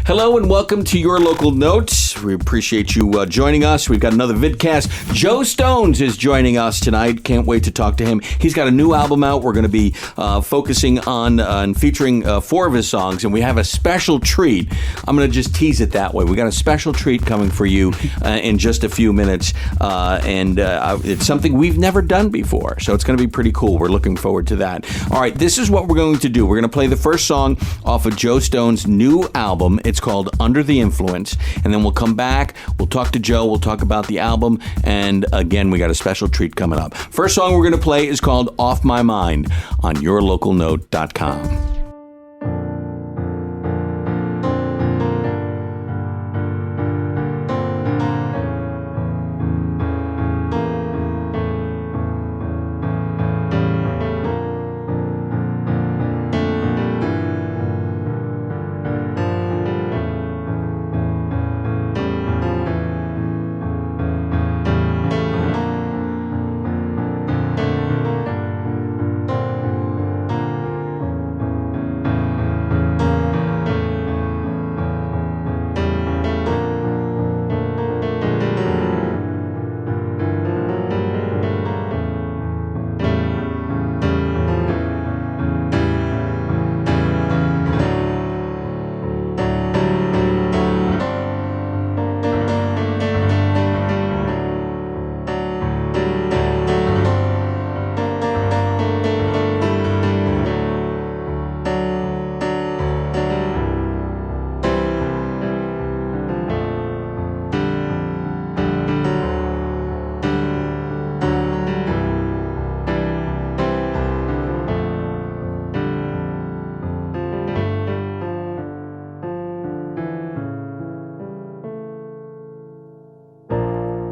Hello and welcome to Your Local Notes. We appreciate you joining us. We've got another vidcast. Jo Stones is joining us tonight. Can't wait to talk to him. He's got a new album out. We're going to be focusing on and featuring 4 of his songs, and we have a special treat. I'm going to just tease it that way. We got a special treat coming for you in just a few minutes, and it's something we've never done before, so it's going to be pretty cool. We're looking forward to that. All right, this is what we're going to do. We're going to play the first song off of Jo Stones' new album. It's called Under the Influence, and then we'll come back, we'll talk to Joe, we'll talk about the album, and again, we got a special treat coming up. First song we're going to play is called Off My Mind on yourlocalnote.com.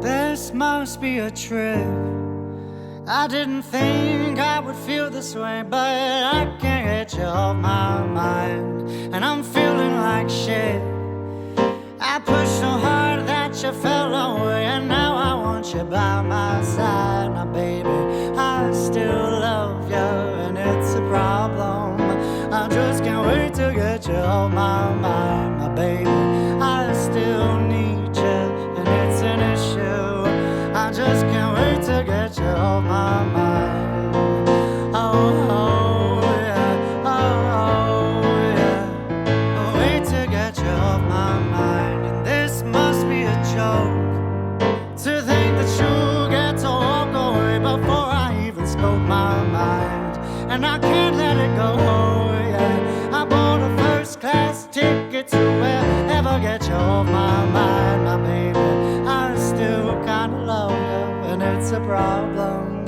This must be a trip. I didn't think I would feel this way, but I can't get you off my mind, and I'm feeling like shit. I pushed so hard that you fell away, and now I want you by my side. Now baby, I still love you, and it's a problem. I just can't wait to get you off my mind. My baby, I still need you, and it's an issue. I just can't wait to get you off my mind. Oh, yeah, oh, yeah. I'll wait to get you off my mind. And this must be a joke, to think that you get to walk away before I even spoke my mind. And I can't let it go, oh, yeah. I bought a first class ticket to wherever get you off my mind, my baby. I still kinda love you, and it's a problem.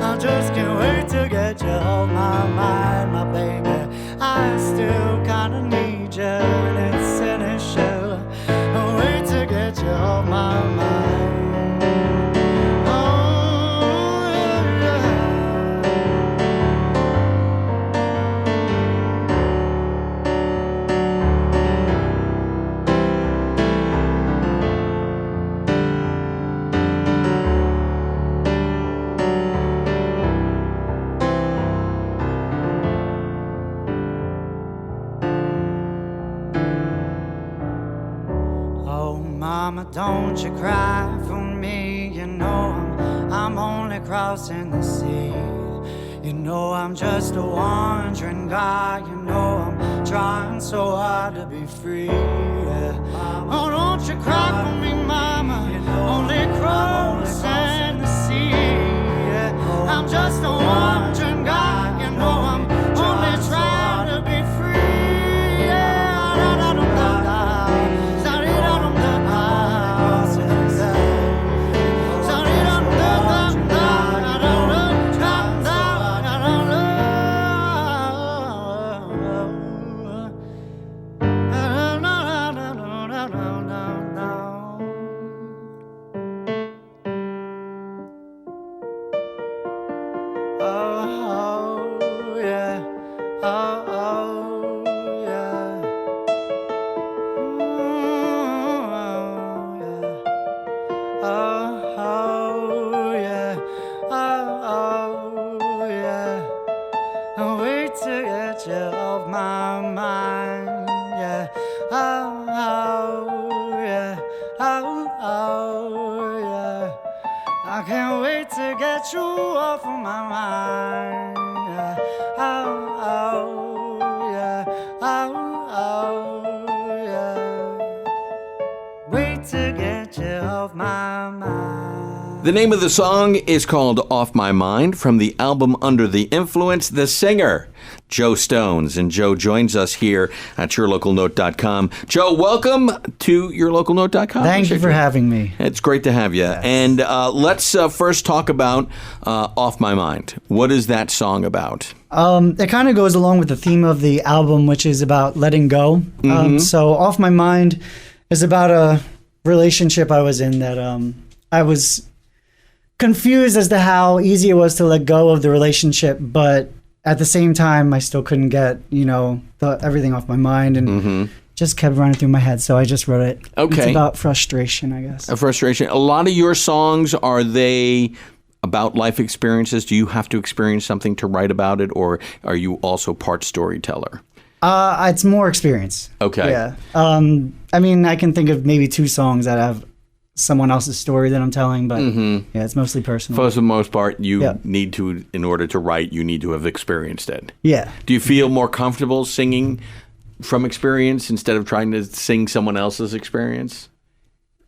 I just can't wait to get you off my mind, my baby. I still kinda need you, and it's an issue. I wait to get you off my mind. Mama, don't you cry for me. You know I'm only crossing the sea. You know I'm just a wandering guy. You know I'm trying so hard to be free. Oh, don't you cry for me, mama. Only crossing the sea. I'm just a wandering guy. You know I'm only trying to be free. to get you off my mind, yeah. Oh, get you off of my mind. Yeah. Oh, oh, yeah. Oh, oh, yeah. Wait to get you off my mind. The name of the song is called Off My Mind from the album Under the Influence, the singer, Jo Stones. And Jo joins us here at yourlocalnote.com. Jo, welcome to yourlocalnote.com. Thank you for having me. It's great to have you. Yes. And let's first talk about Off My Mind. What is that song about? It kind of goes along with the theme of the album, which is about letting go. So Off My Mind is about a relationship I was in that I was confused as to how easy it was to let go of the relationship, but at the same time, I still couldn't get, everything off my mind, and just kept running through my head. So I just wrote it. Okay. It's about frustration, I guess. A frustration. A lot of your songs, are they about life experiences? Do you have to experience something to write about it, or are you also part storyteller? It's more experience. Okay. Yeah. I mean, I can think of maybe 2 songs that have someone else's story that I'm telling, but yeah, it's mostly personal. For the most part, you need to, in order to write, you need to have experienced it. Yeah. Do you feel more comfortable singing from experience instead of trying to sing someone else's experience?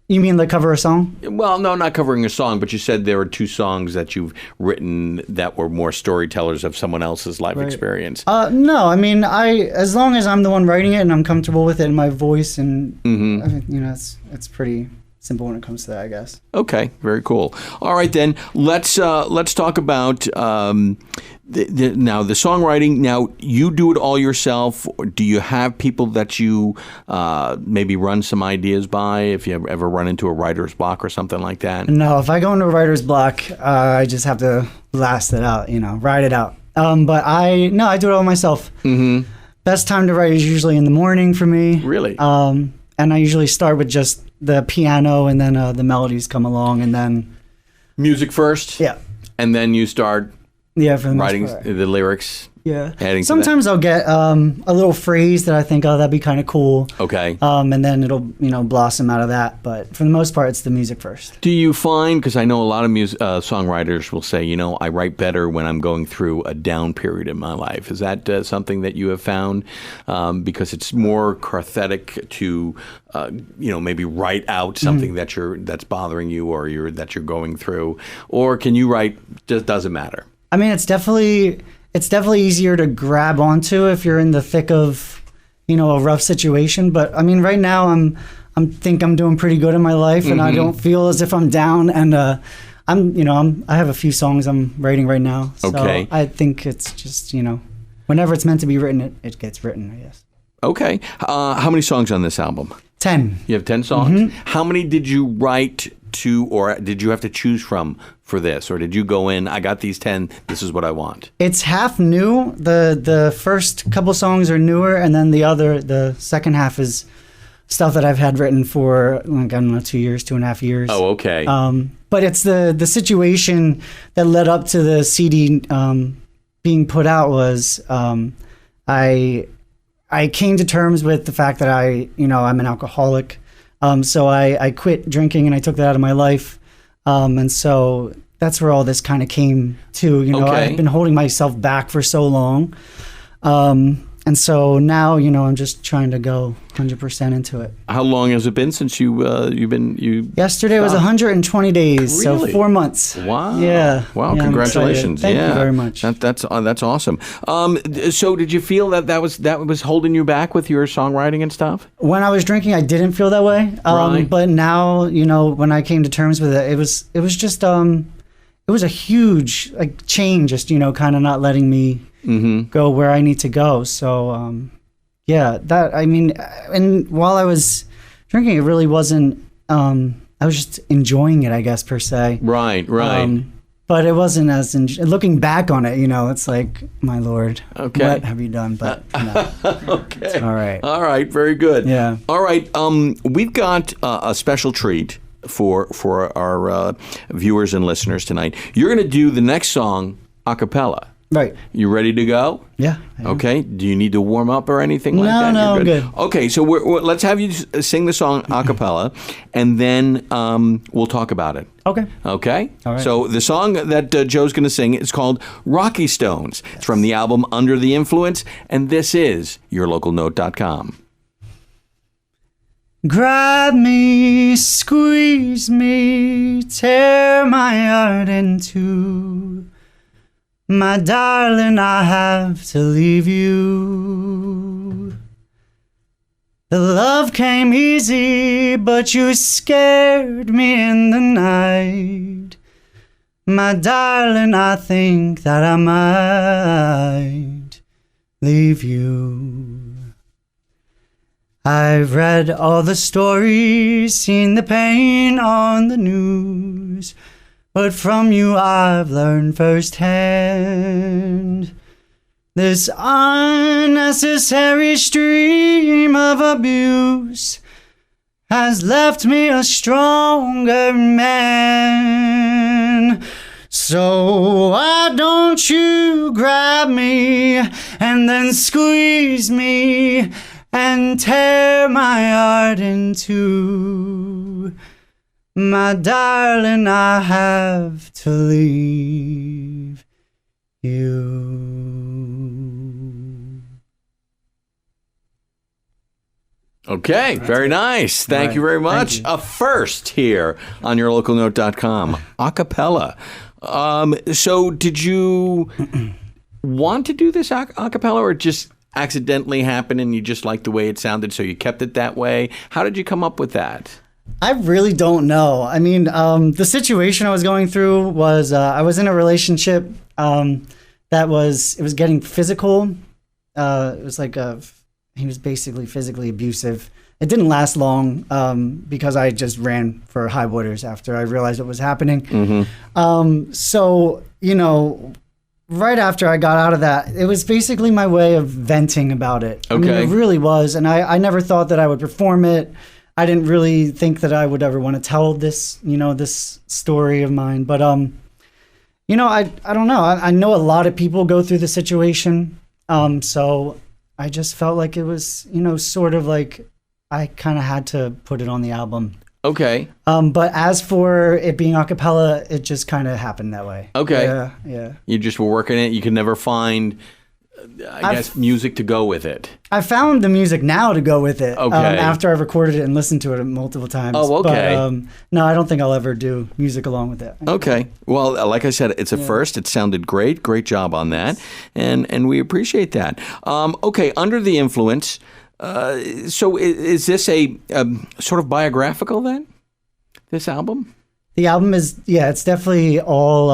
You mean like cover a song? Well, no, not covering a song, but you said there were 2 songs that you've written that were more storytellers of someone else's life experience. No, I mean, as long as I'm the one writing it and I'm comfortable with it in my voice, and I mean, it's pretty simple when it comes to that, I guess. Okay, very cool. All right, then let's talk about now the songwriting. Now you do it all yourself, or do you have people that you maybe run some ideas by? If you ever run into a writer's block or something like that? No, if I go into a writer's block, I just have to blast it out, ride it out. But I do it all myself. Best time to write is usually in the morning for me. Really? And I usually start with just the piano, and then the melodies come along, and then music first. Yeah. And then you start for the writing most part. the lyrics. Yeah. Adding Sometimes I'll get a little phrase that I think, oh, that'd be kind of cool. Okay. And then it'll blossom out of that. But for the most part, it's the music first. Do you find, because I know a lot of songwriters will say, I write better when I'm going through a down period in my life. Is that something that you have found? Because it's more cathartic to, maybe write out something that's bothering you or that you're going through, or can you write? Just doesn't matter. I mean, it's definitely easier to grab onto if you're in the thick of, a rough situation. But I mean, right now I'm doing pretty good in my life, and I don't feel as if I'm down. And I have a few songs I'm writing right now. So okay. I think it's just, whenever it's meant to be written, it gets written, I guess. Okay. How many songs on this album? 10. You have 10 songs? How many did you write to, or did you have to choose from for this? Or did you go in, I got these 10, this is what I want? It's half new. The first couple songs are newer, and then the second half is stuff that I've had written for, 2.5 years. Oh, okay. But it's the situation that led up to the CD being put out was I came to terms with the fact that I'm an alcoholic. So I quit drinking, and I took that out of my life. And so that's where all this kind of came to, Okay. I've been holding myself back for so long. And so now, I'm just trying to go 100% into it. How long has it been since you Yesterday was 120 days, Really? so 4 months. Wow. Yeah. Wow, yeah, congratulations. Thank you very much. That's awesome. So did you feel that was holding you back with your songwriting and stuff? When I was drinking, I didn't feel that way. Right. But now, when I came to terms with it, it was just it was a huge change, just kind of not letting me go where I need to go. So and while I was drinking, it really wasn't. I was just enjoying it, I guess, per se. Right. But it wasn't as looking back on it, it's like, my Lord, Okay. what have you done? But no, Okay. it's all right. All right. Very good. Yeah. All right. We've got a special treat for our viewers and listeners tonight. You're going to do the next song a cappella. Right. You ready to go? Yeah. Okay. Do you need to warm up or anything like that? No, You're good. Okay, so let's have you sing the song a cappella, and then we'll talk about it. Okay. Okay? All right. So the song that Joe's going to sing is called Rocky Stones. It's from the album Under the Influence, and this is yourlocalnote.com. Grab me, squeeze me, tear my heart in two. My darling, I have to leave you. The love came easy, but you scared me in the night. My darling, I think that I might leave you. I've read all the stories, seen the pain on the news, but from you I've learned firsthand. This unnecessary stream of abuse has left me a stronger man. So why don't you grab me and then squeeze me and tear my heart in two? My darling, I have to leave you. Okay, very nice. Thank you very much. A first here on yourlocalnote.com. A cappella. So did you want to do this a cappella, or just accidentally happened and you just liked the way it sounded, so you kept it that way? How did you come up with that? I really don't know. I mean, the situation I was going through was I was in a relationship it was getting physical. It was like he was basically physically abusive. It didn't last long because I just ran for high waters after I realized what was happening. Mm-hmm. So, right after I got out of that, it was basically my way of venting about it. Okay. I mean, it really was. And I never thought that I would perform it. I didn't really think that I would ever want to tell this, this story of mine. But, I don't know. I know a lot of people go through the situation. So I just felt like it was, sort of like I kind of had to put it on the album. Okay. But as for it being a cappella, it just kind of happened that way. Okay. Yeah. You just were working it. You could never find, I guess, music to go with it. I found the music now to go with it. Okay. After I've recorded it and listened to it multiple times. Oh, okay. But, no, I don't think I'll ever do music along with it. Okay. Well, like I said, it's a first. It sounded great. Great job on that. And we appreciate that. Okay. Under the Influence. So is this a sort of biographical then? This album? The album is, it's definitely all,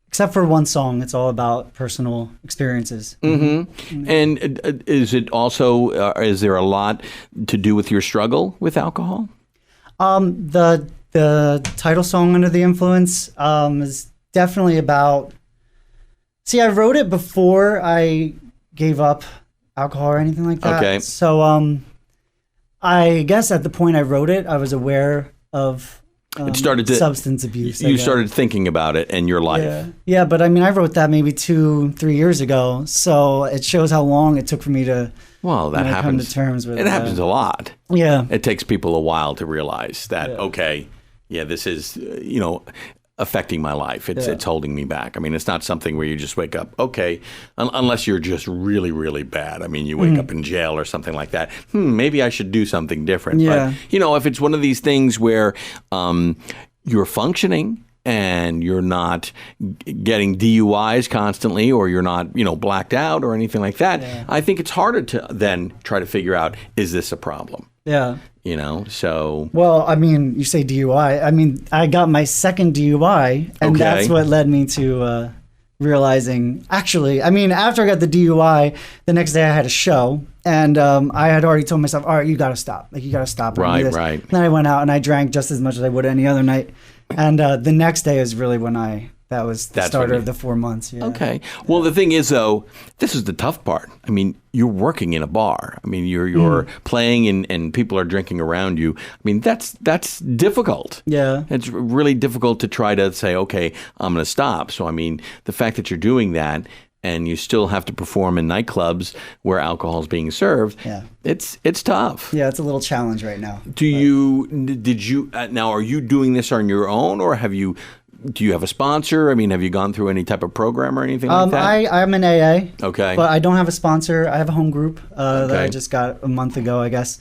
except for one song, it's all about personal experiences. Mm-hmm. And is it also, is there a lot to do with your struggle with alcohol? The title song, Under the Influence, is definitely about, I wrote it before I gave up alcohol or anything like that. Okay. So I guess at the point I wrote it, I was aware of it started to, substance abuse. You started thinking about it in your life. Yeah, but I mean, I wrote that maybe 2-3 years ago, so it shows how long it took for me to that happens. come to terms with it. It happens a lot. Yeah. It takes people a while to realize that, this is, affecting my life. It's holding me back. I mean, it's not something where you just wake up, unless you're just really, really bad. I mean, you wake up in jail or something like that. Maybe I should do something different. Yeah. But, if it's one of these things where you're functioning and you're not getting DUIs constantly, or you're not, blacked out or anything like that, I think it's harder to then try to figure out, is this a problem? Yeah. So. Well, I mean, you say DUI. I mean, I got my second DUI, and that's what led me to realizing, actually, I mean, after I got the DUI, the next day I had a show, and I had already told myself, all right, you got to stop. Like, you got to stop. Right. And then I went out and I drank just as much as I would any other night. And the next day is really when that was the starter of the 4 months. Yeah. Okay. Well, the thing is, though, this is the tough part. I mean, you're working in a bar. I mean, you're playing and people are drinking around you. I mean, that's difficult. Yeah. It's really difficult to try to say, okay, I'm going to stop. So, I mean, the fact that you're doing that, and you still have to perform in nightclubs where alcohol is being served. Yeah. It's tough. Yeah, it's a little challenge right now. Now, are you doing this on your own, or do you have a sponsor? I mean, have you gone through any type of program or anything like that? I'm an AA. Okay. But I don't have a sponsor. I have a home group that I just got a month ago, I guess.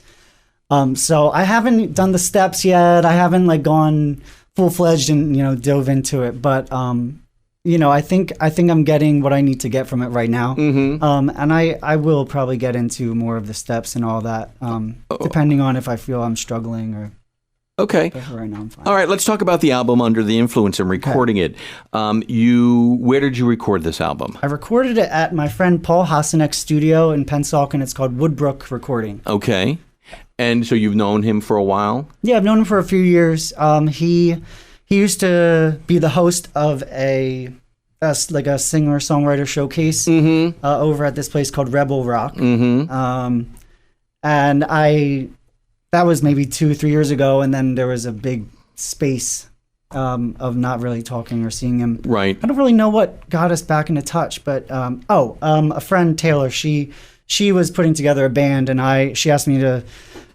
So I haven't done the steps yet. I haven't like gone full-fledged and, dove into it. But, I think I'm getting what I need to get from it right now. Mm-hmm. And I will probably get into more of the steps and all that, depending on if I feel I'm struggling or... Okay. Right now I'm fine. All right, let's talk about the album Under the Influence and recording it. Where did you record this album? I recorded it at my friend Paul Hasenek's studio in Pennsauken. It's called Woodbrook Recording. Okay. And so you've known him for a while? Yeah, I've known him for a few years. He used to be the host of a singer-songwriter showcase over at this place called Rebel Rock. Mm-hmm. And that was maybe 2-3 years ago, and then there was a big space of not really talking or seeing him. Right. I don't really know what got us back into touch, but a friend, Taylor, she was putting together a band, and she asked me to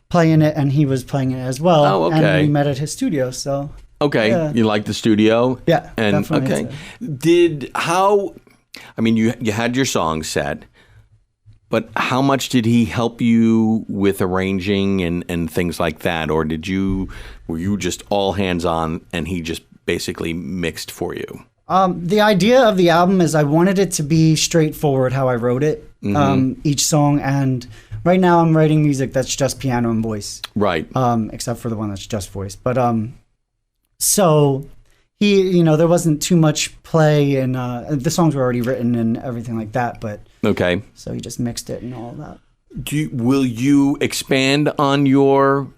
play in it, and he was playing it as well. Oh, okay. And we met at his studio, so... Okay, yeah. You like the studio? Yeah, and definitely. You had your song set, but how much did he help you with arranging and things like that? Or were you just all hands on and he just basically mixed for you? The idea of the album is I wanted it to be straightforward how I wrote it, each song. And right now I'm writing music that's just piano and voice. Right. Except for the one that's just voice. But so he, there wasn't too much play, and the songs were already written and everything like that. But okay. So he just mixed it and all of that. Will you expand on your,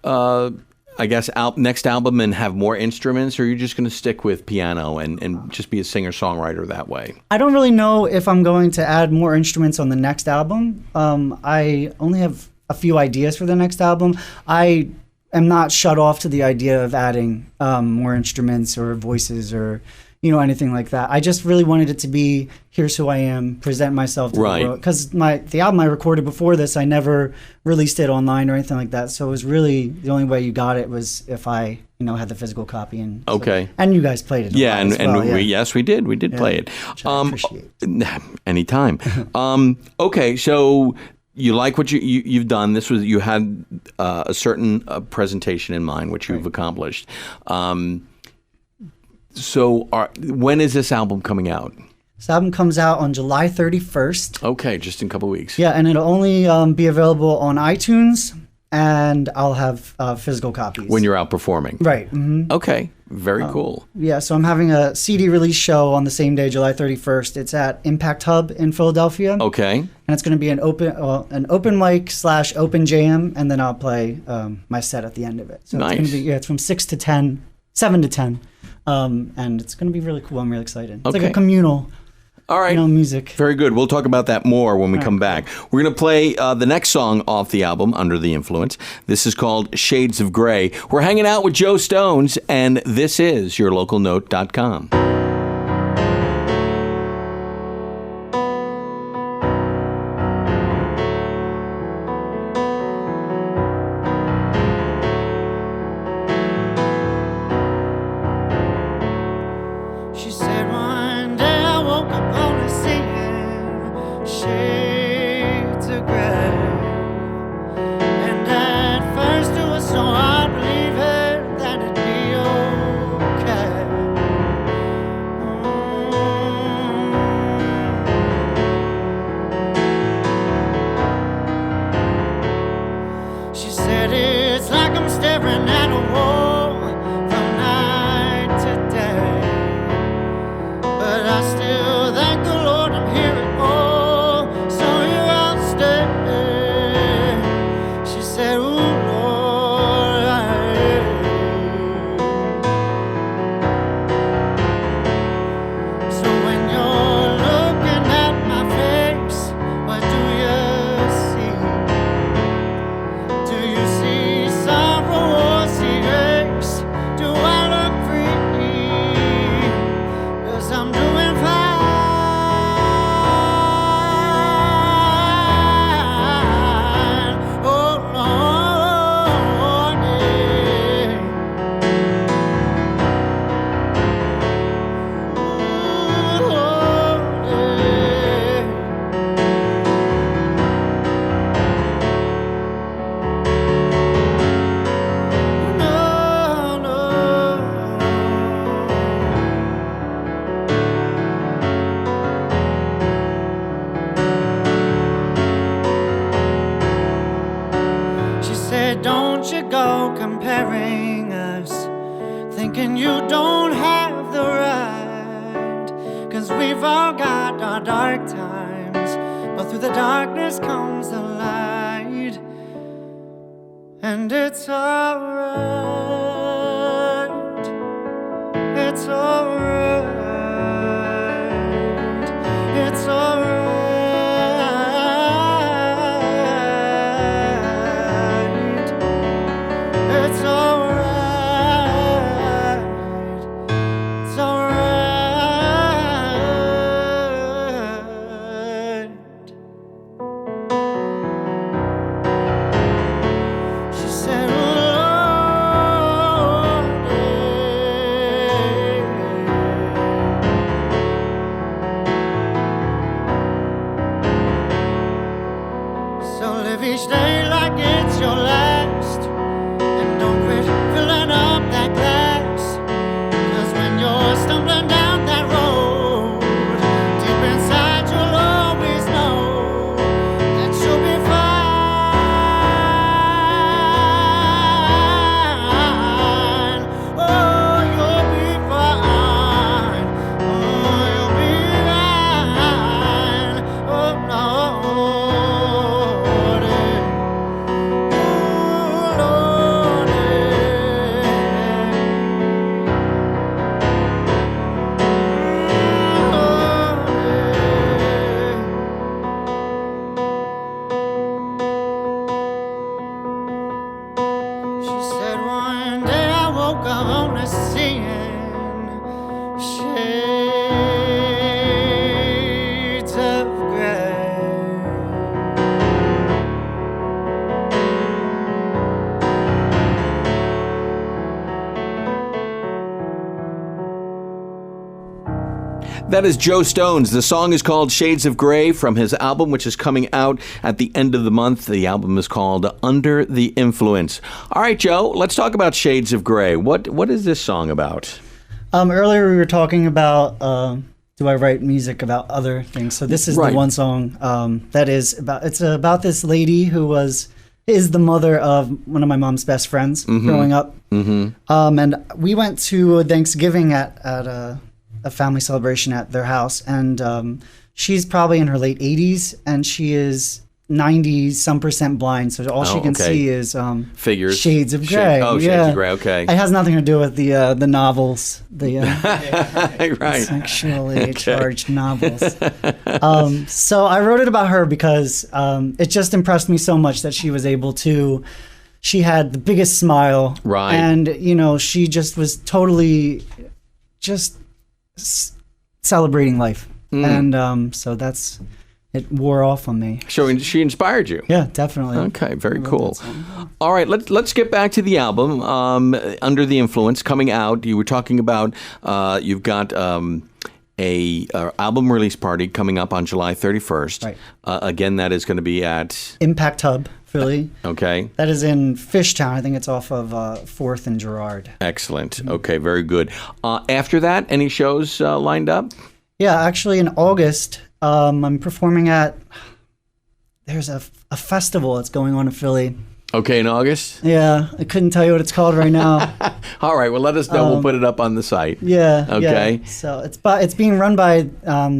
next album and have more instruments, or are you just going to stick with piano and just be a singer-songwriter that way? I don't really know if I'm going to add more instruments on the next album. I only have a few ideas for the next album. I am not shut off to the idea of adding more instruments or voices or anything like that. I just really wanted it to be, here's who I am, present myself to the world. Because the album I recorded before this, I never released it online or anything like that. So it was really, the only way you got it was if I, had the physical copy. And you guys played it. Yeah, yes, we did. We did play it. Which I appreciate. Anytime. Okay, so... You like what you've done. You had a certain presentation in mind, which you've accomplished. So when is this album coming out? This album comes out on July 31st. Okay, just in a couple weeks. Yeah, and it'll only be available on iTunes, and I'll have physical copies. When you're out performing. Right. Mm-hmm. Okay, very cool. Yeah, so I'm having a CD release show on the same day, July 31st. It's at Impact Hub in Philadelphia. Okay. And it's going to be an open mic / open jam, and then I'll play my set at the end of it. So nice. It's going to be, it's from 7 to 10. And it's going to be really cool. I'm really excited. It's like a communal all right. Music. Very good. We'll talk about that more when we come back. We're going to play the next song off the album, Under the Influence. This is called Shades of Grey. We're hanging out with Jo Stones, and this is yourlocalnote.com. She said one day I woke up only seeing shades of gray, and at first it was so hard to believe it that it'd be okay. She said it's like I'm staring at a wall from night to day. But I still thank the Lord I'm here at all, so here I'll stay. She said, ooh, Lord, so when you're looking at my face, what do you see? Do you said, don't you go comparing us, thinking you don't have the right. 'Cause we've all got our dark times, but through the darkness comes the light. And it's alright, it's alright, it's alright, it's alright, it's alright. She said, so live each day like it's your last, and don't quit filling up that glass. 'Cause when you're stumbling down that road, deep inside you'll always know that you'll be fine. Oh, you'll be fine. Oh, you'll be fine. Oh, no. She said one day I woke up only seeing shades of gray. That is Jo Stones. The song is called Shades of Grey from his album, which is coming out at the end of the month. The album is called Under the Influence. All right, Joe, let's talk about Shades of Grey. What is this song about? Earlier we were talking about do I write music about other things? So this is Right. the one song that is about. It's about this lady who is the mother of one of my mom's best friends growing up. And we went to a Thanksgiving at a family celebration at their house, and she's probably in her late 80s, and she is 90-some% blind, so all she can okay. see is Figures. Shades of Shade- Grey. oh, Shades of Grey, okay. It has nothing to do with the novels, the Right. sexually charged novels. So I wrote it about her because it just impressed me so much that she was able to. She had the biggest smile, Right. And she just was totally just celebrating life, and so it wore off on me. So she inspired you. Yeah, definitely. Okay, very cool. All right, let's get back to the album, Under the Influence, coming out. You were talking about you've got a album release party coming up on July 31st. Right. Again, that is going to be at Impact Hub, Philly. Okay. That is in Fishtown. I think it's off of 4th and Girard. Excellent. Okay, very good. After that, any shows lined up? Yeah, actually in August, I'm performing at, there's a festival that's going on in Philly. Okay, in August? Yeah, I couldn't tell you what it's called right now. All right, well, let us know. We'll put it up on the site. Yeah. Okay. Yeah. So it's being run by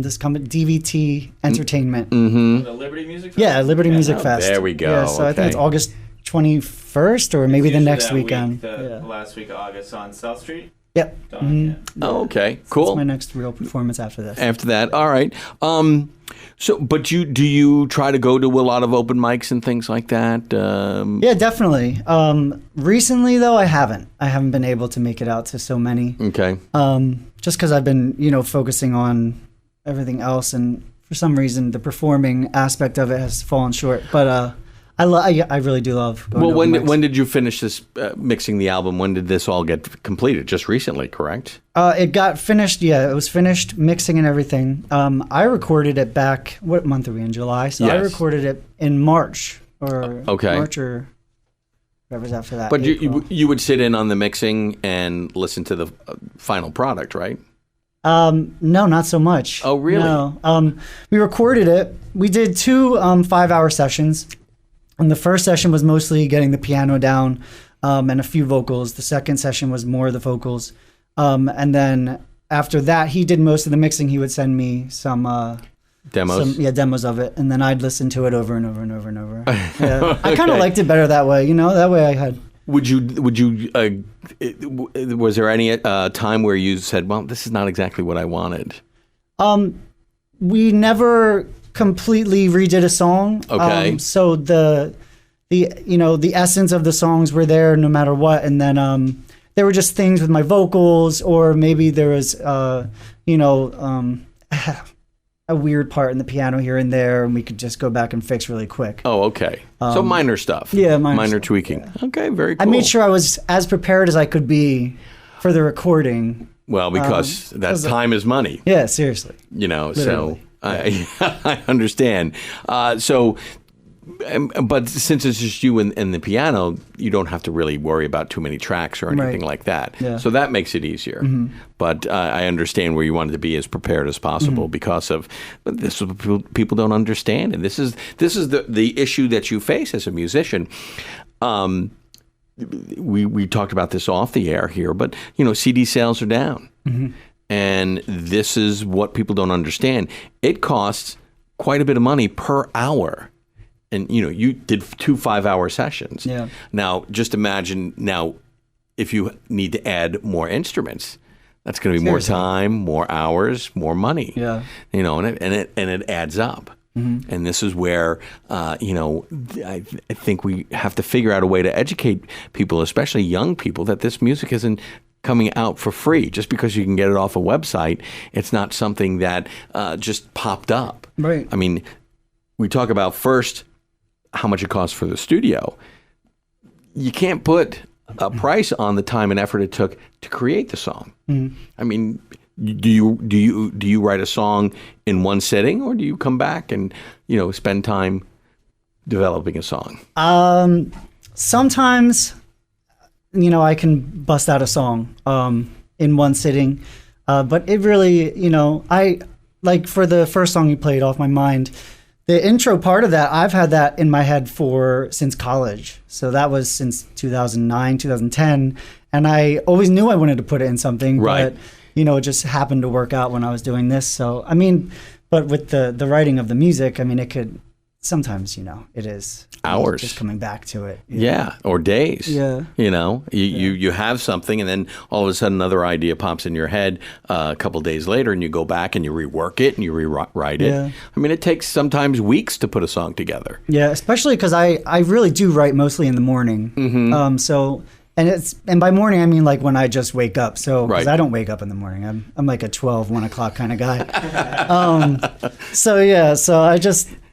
this company, DVT Entertainment. The Liberty Music Fest? Yeah, Liberty Music Fest. there we go. Yeah, so I think Okay. it's August 21st or maybe the Usually next that weekend. Week, the Yeah. last week of August on South Street. Yep. Done, yeah. Oh, okay, It's cool. my next real performance after this. After that, all right. But do you try to go to a lot of open mics and things like that? Yeah, definitely. Recently, though, I haven't been able to make it out to so many. Okay. Just because I've been, focusing on everything else, and for some reason, the performing aspect of it has fallen short. But I really do love going Well, to open mics. when did you finish this mixing the album? When did this all get completed? Just recently, correct? It got finished. Yeah, it was finished mixing and everything. I recorded it back. What month are we in? July. So I Yes. recorded it in March or Okay. March or whatever's after that. But April. you would sit in on the mixing and listen to the final product, right? No, not so much. Oh, really? No. We recorded it. We did two 5-hour sessions. And the first session was mostly getting the piano down and a few vocals. The second session was more of the vocals. And then after that, he did most of the mixing. He would send me some demos. Demos of it, and then I'd listen to it over and over and over and over. Yeah. I kind of liked it better that way. That way I had. Would you? Was there any time where you said, "Well, this is not exactly what I wanted"? We never completely redid a song. Okay. So the essence of the songs were there no matter what, and then there were just things with my vocals, or maybe there was a weird part in the piano here and there, and we could just go back and fix really quick. Oh, okay. So minor stuff. Yeah, minor tweaking. Yeah. Okay, very cool. I made sure I was as prepared as I could be for the recording. Well, because time is money. Yeah, seriously. Literally. So I understand. But since it's just you and the piano, you don't have to really worry about too many tracks or anything like that. Yeah. So that makes it easier. Mm-hmm. But I understand where you wanted to be as prepared as possible because of this is what people don't understand, and this is the issue that you face as a musician. We talked about this off the air here, but CD sales are down, and this is what people don't understand. It costs quite a bit of money per hour. And, you did 2 5-hour sessions. Yeah. Now, just imagine if you need to add more instruments, that's going to be more time, more hours, more money. Yeah. And it adds up. Mm-hmm. And this is where, I think we have to figure out a way to educate people, especially young people, that this music isn't coming out for free. Just because you can get it off a website, it's not something that just popped up. Right. I mean, we talk about first how much it costs for the studio. You can't put a price on the time and effort it took to create the song. Mm-hmm. I mean, do you write a song in one sitting, or do you come back and spend time developing a song? Sometimes, I can bust out a song in one sitting, but it really, I like for the first song you played, Off My Mind. The intro part of that, I've had that in my head since college. So that was since 2009, 2010. And I always knew I wanted to put it in something, right. But, it just happened to work out when I was doing this. So, but with the writing of the music, it could, sometimes, it is hours just coming back to it. Yeah. Or days. Yeah. You have something, and then all of a sudden another idea pops in your head a couple days later, and you go back and you rework it and you rewrite it. Yeah. It takes sometimes weeks to put a song together. Yeah, especially because I really do write mostly in the morning. Mm-hmm. And by morning I mean like when I just wake up. So because I don't wake up in the morning, I'm like a 1 o'clock kind of guy.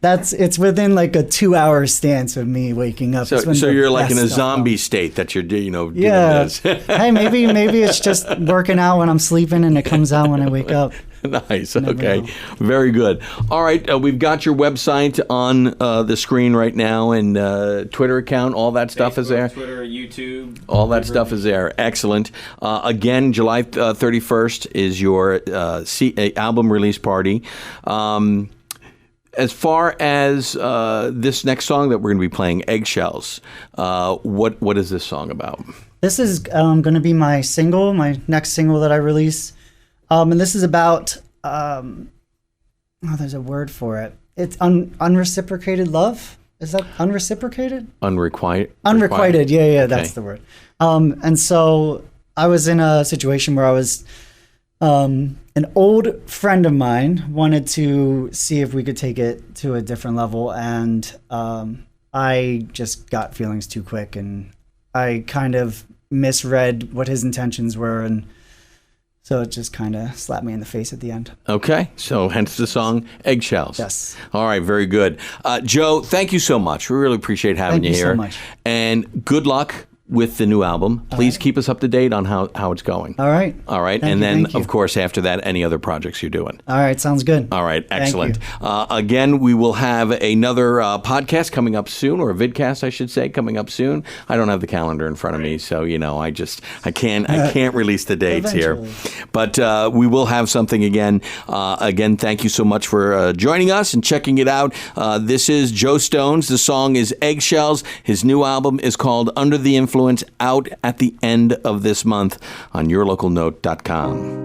It's within like a 2-hour stance of me waking up. So you're like in a zombie state that you're doing this. Hey, maybe it's just working out when I'm sleeping and it comes out when I wake up. Nice. Okay. Very good. All right. We've got your website on the screen right now, and Twitter account. All that stuff is there. Twitter, YouTube. All that stuff is there. Excellent. Again, July 31st is your album release party. As far as this next song that we're going to be playing, Eggshells, what is this song about? This is going to be my next single that I release. And this is about, there's a word for it. It's unreciprocated love. Is that unreciprocated? Unrequited. Yeah, okay. That's the word. And so I was in a situation where I was, an old friend of mine wanted to see if we could take it to a different level. And I just got feelings too quick, and I kind of misread what his intentions were, and so it just kind of slapped me in the face at the end. Okay. So hence the song Eggshells. Yes. All right. Very good. Joe, thank you so much. We really appreciate having you here. Thank you so much. And good luck with the new album. Please keep us up to date on how it's going. All right. All right. Thank And you, then, thank you. of course, after that, any other projects you're doing. All right. Sounds good. All right. Thank Excellent. you. Again, we will have another podcast coming up soon, or a vidcast, I should say, coming up soon. I don't have the calendar in front of me, so, I can't release the dates here. Eventually. But we will have something again. Again, thank you so much for joining us and checking it out. This is Jo Stones. The song is Eggshells. His new album is called Under the Influence, out at the end of this month on yourlocalnote.com.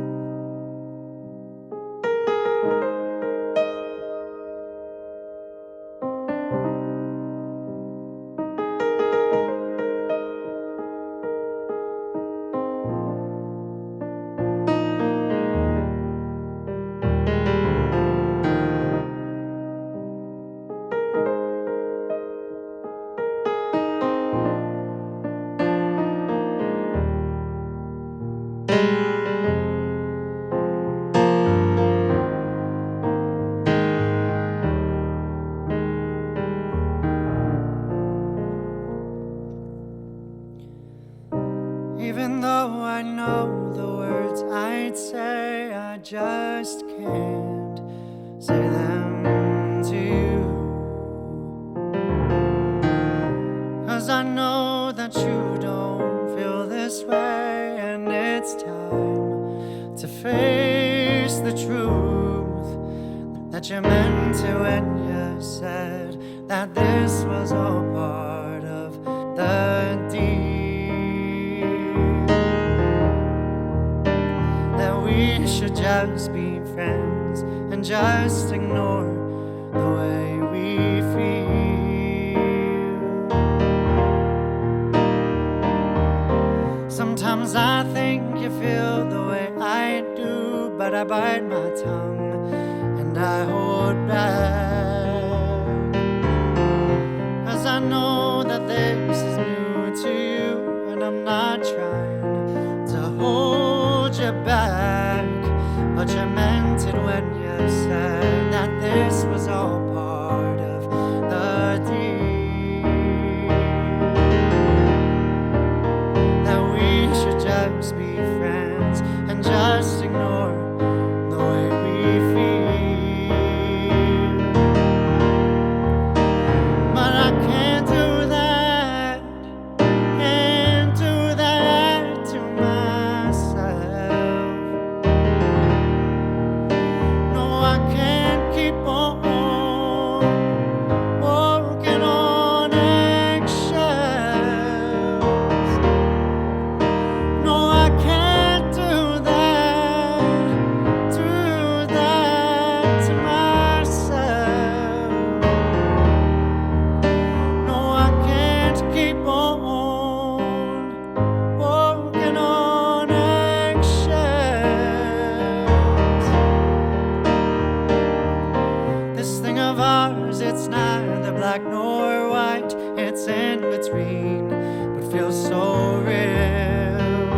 Even though I know the words I'd say, I just can't say them to you. 'Cause I know that you don't feel this way, and it's time to face the truth that you meant to when you said that this was all part of the deal. We should just be friends and just ignore the way we feel. Sometimes I think you feel the way I do, but I bite my tongue and I hold back. 'Cause I know that this is new to you, and I'm not trying to hold you back, but you meant it when you said that this was all part of the deal. That we should just be friends and just ignore the way we feel. But I can't do that, can't do that to myself. No, I can't keep on walking on eggshells. No, I can't do that to myself. No, I can't keep on walking on eggshells. This thing of ours, it's neither black nor white, it's in between, but feels so real.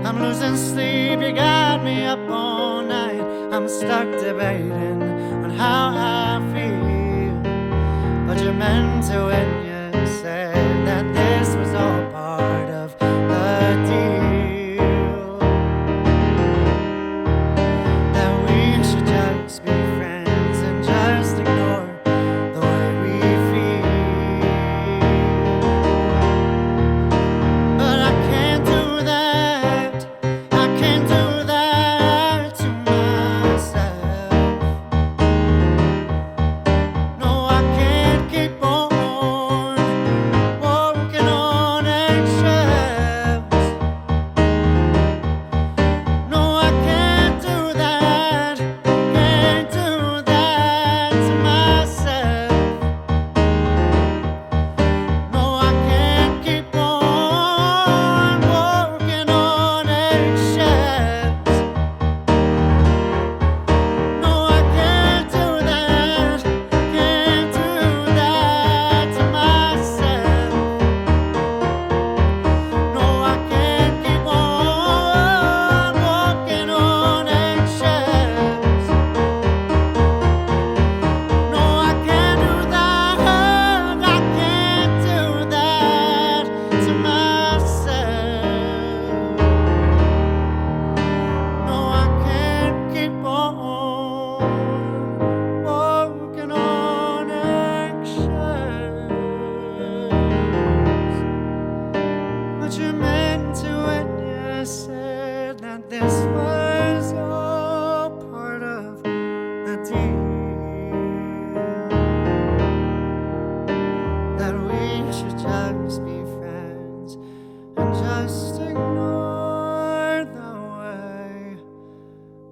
I'm losing sleep, you got me up all night. I'm stuck debating on how I feel, but you meant to when you said that this was all part of the deal. That we should just be friends and just ignore the way we feel. But I can't do that, I can't do that to myself. No, I can't keep on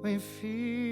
we feel